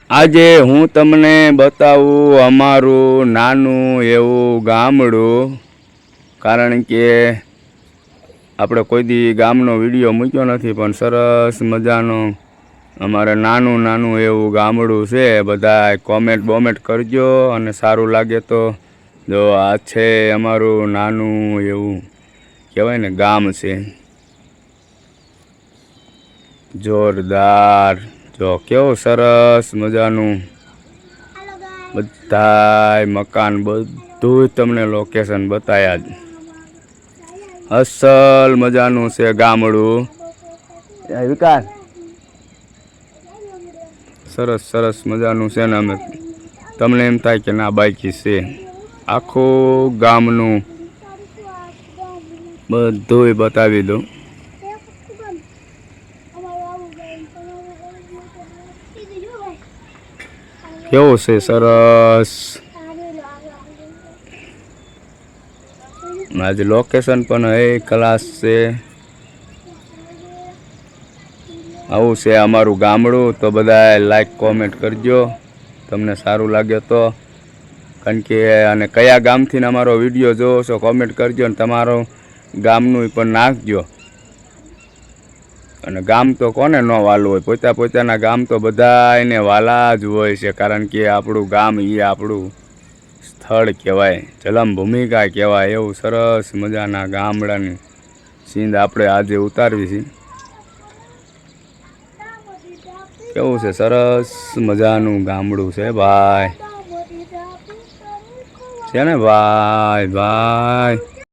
આજે હું તમને બતાવું અમારું નાનું એવું ગામડું, કારણ કે આપણે કોઈ દી ગામનો વિડીયો મૂક્યો નથી, પણ સરસ મજાનું અમારે નાનું નાનું એવું ગામડું છે. બધા કોમેન્ટ બોમેન્ટ કરજો, અને સારું લાગે તો જો આ છે અમારું નાનું એવું કહેવાય ને ગામ છે, જોરદાર. જો કેવું સરસ મજાનું બધાય મકાન બધું તમને લોકેશન બતાવ્યા જ. અસલ મજાનું છે ગામડું. વિકાસ સરસ સરસ મજાનું છે ને, અમે તમને એમ થાય કે ના બાકી છે. આખું ગામનું બધું બતાવી દઉં. કેવું છે સરસ. આજે લોકેશન પણ એ ક્લાસ છે. આવું છે અમારું ગામડું. તો બધા લાઈક કોમેન્ટ કરજો તમને સારું લાગે તો, કારણ કે અને કયા ગામથી અમારો વિડીયો જોવો છો કોમેન્ટ કરજો, અને તમારો ગામનું પણ નાખજો. અને ગામ તો કોને ન વાલું હોય, પોતાના ગામ તો બધાને વાલા જ હોય છે, કારણ કે આપણું ગામ એ આપણું સ્થળ કહેવાય, જન્મભૂમિકા કહેવાય. એવું સરસ મજાના ગામડાની સીંધ આપણે આજે ઉતારવી છે. કેવું છે સરસ મજાનું ગામડું છે ભાઈ, છે ને ભાઈ ભાઈ.